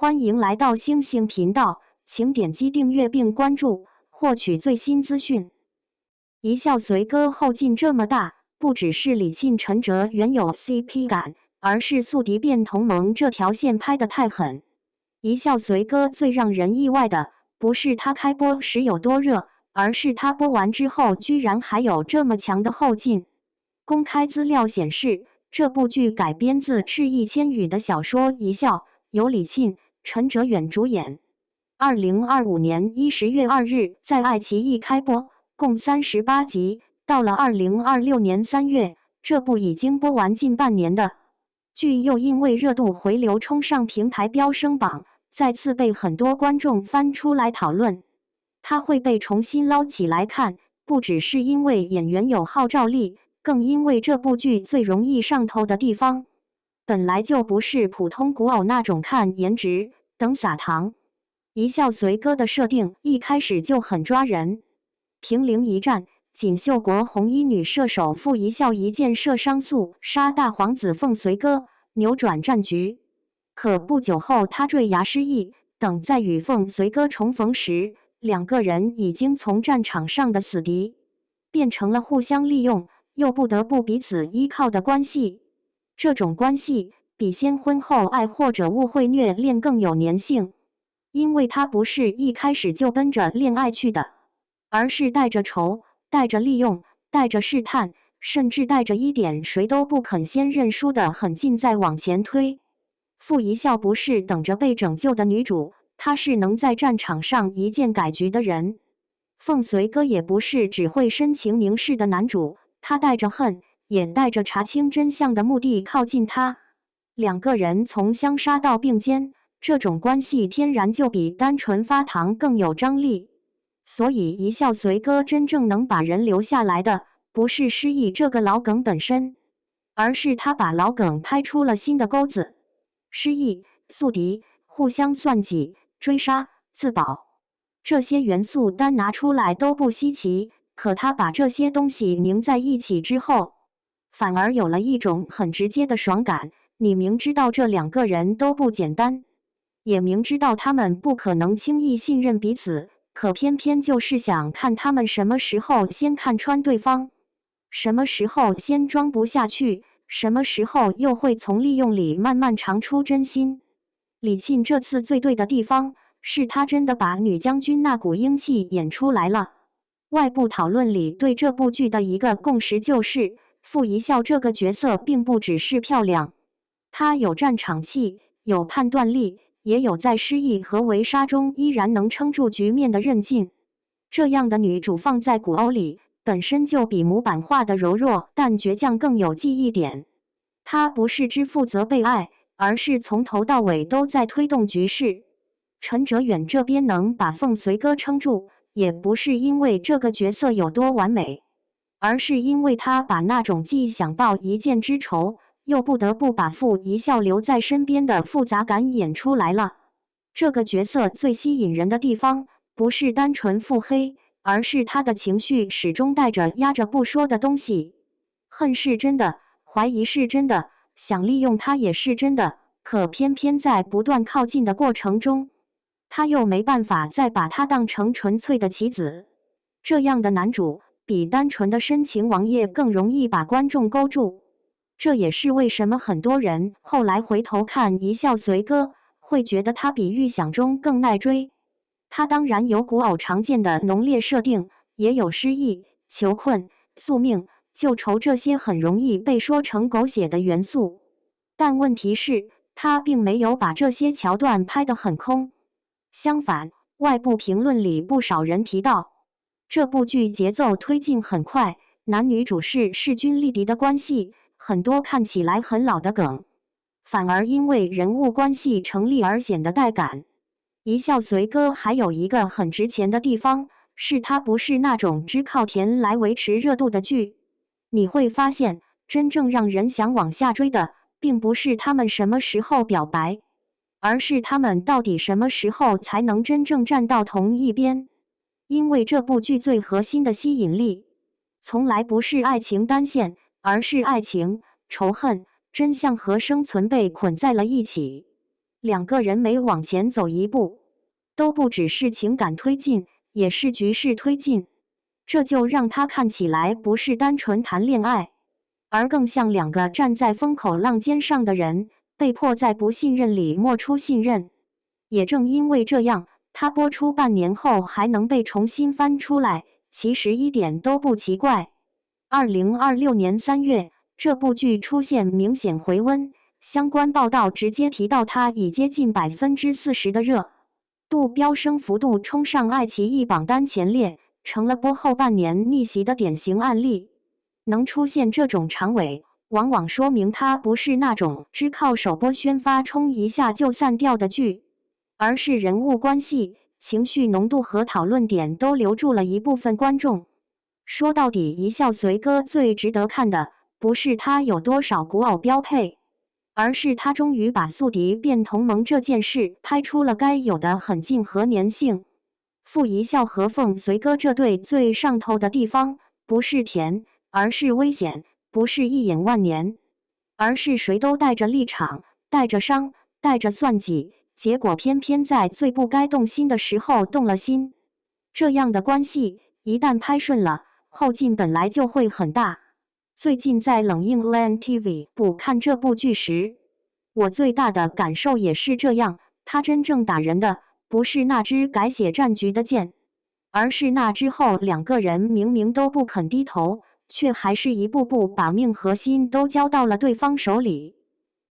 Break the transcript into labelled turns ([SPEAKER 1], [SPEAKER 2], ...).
[SPEAKER 1] 欢迎来到星星频道，请点击订阅并关注，获取最新资讯。一笑随歌后劲这么大，不只是李沁陈哲原有 CP 感，而是宿敌变同盟这条线拍得太狠。一笑随歌最让人意外的，不是他开播时有多热，而是他播完之后居然还有这么强的后劲。公开资料显示，这部剧改编自赤义千语的小说《一笑》，由李沁、陈哲远主演。2025年10月2日在爱奇艺开播，共38集。到了2026年3月，这部已经播完近半年的剧又因为热度回流冲上平台飙升榜，再次被很多观众翻出来讨论。它会被重新捞起来看，不只是因为演员有号召力，更因为这部剧最容易上头的地方，本来就不是普通古偶那种看颜值等撒糖。一笑随歌的设定一开始就很抓人。平陵一战，锦绣国红衣女射手傅一笑一箭射伤速杀大皇子凤随歌，扭转战局。可不久后他坠崖失忆，等在与凤随歌重逢时，两个人已经从战场上的死敌，变成了互相利用又不得不彼此依靠的关系。这种关系比先婚后爱或者误会虐恋更有粘性，因为它不是一开始就奔着恋爱去的，而是带着仇，带着利用，带着试探，甚至带着一点谁都不肯先认输的狠劲在往前推。傅一笑不是等着被拯救的女主，她是能在战场上一剑改局的人。凤随歌也不是只会深情凝视的男主，他带着恨，也带着查清真相的目的靠近他。两个人从相杀到并肩，这种关系天然就比单纯发糖更有张力。所以一笑随歌真正能把人留下来的，不是失忆这个老梗本身，而是他把老梗拍出了新的钩子。失忆、宿敌、互相算计、追杀、自保，这些元素单拿出来都不稀奇，可他把这些东西拧在一起之后，反而有了一种很直接的爽感。你明知道这两个人都不简单，也明知道他们不可能轻易信任彼此，可偏偏就是想看他们什么时候先看穿对方，什么时候先装不下去，什么时候又会从利用里慢慢尝出真心。李沁这次最对的地方，是他真的把女将军那股英气演出来了。外部讨论里对这部剧的一个共识就是，傅一笑这个角色并不只是漂亮，她有战场气，有判断力，也有在失忆和围杀中依然能撑住局面的韧劲。这样的女主放在古偶里，本身就比模板化的柔弱但倔强更有记忆点。她不是只负责被爱，而是从头到尾都在推动局势。陈哲远这边能把凤随歌撑住，也不是因为这个角色有多完美，而是因为他把那种既想报一箭之仇，又不得不把傅一笑留在身边的复杂感演出来了。这个角色最吸引人的地方，不是单纯腹黑，而是他的情绪始终带着压着不说的东西。恨是真的，怀疑是真的，想利用他也是真的，可偏偏在不断靠近的过程中，他又没办法再把他当成纯粹的棋子。这样的男主比单纯的深情王爷更容易把观众勾住。这也是为什么很多人后来回头看一笑随歌，会觉得他比预想中更耐追。他当然有古偶常见的浓烈设定，也有失忆、求困、宿命、旧仇这些很容易被说成狗血的元素。但问题是，他并没有把这些桥段拍得很空。相反，外部评论里不少人提到，这部剧节奏推进很快，男女主是势均力敌的关系，很多看起来很老的梗，反而因为人物关系成立而显得带感。一笑随歌还有一个很值钱的地方，是它不是那种只靠甜来维持热度的剧。你会发现，真正让人想往下追的，并不是他们什么时候表白，而是他们到底什么时候才能真正站到同一边。因为这部剧最核心的吸引力，从来不是爱情单线，而是爱情、仇恨、真相和生存被捆在了一起。两个人每往前走一步，都不只是情感推进，也是局势推进。这就让他看起来不是单纯谈恋爱，而更像两个站在风口浪尖上的人，被迫在不信任里磨出信任。也正因为这样，它播出半年后还能被重新翻出来，其实一点都不奇怪。2026年3月，这部剧出现明显回温，相关报道直接提到它已接近40%的热度，飙升幅度冲上爱奇艺榜单前列，成了播后半年逆袭的典型案例。能出现这种长尾，往往说明它不是那种只靠首播宣发冲一下就散掉的剧，而是人物关系、情绪浓度和讨论点都留住了一部分观众。说到底，一笑随歌最值得看的，不是它有多少古偶标配，而是它终于把宿敌变同盟这件事拍出了该有的狠劲和粘性。傅一笑和凤随歌这对最上头的地方，不是甜，而是危险；不是一眼万年，而是谁都带着立场，带着伤，带着算计，结果偏偏在最不该动心的时候动了心。这样的关系一旦拍顺了，后劲本来就会很大。最近在冷映 LAN TV 补看这部剧时，我最大的感受也是这样，他真正打人的不是那支改写战局的剑，而是那之后两个人明明都不肯低头，却还是一步步把命和心都交到了对方手里。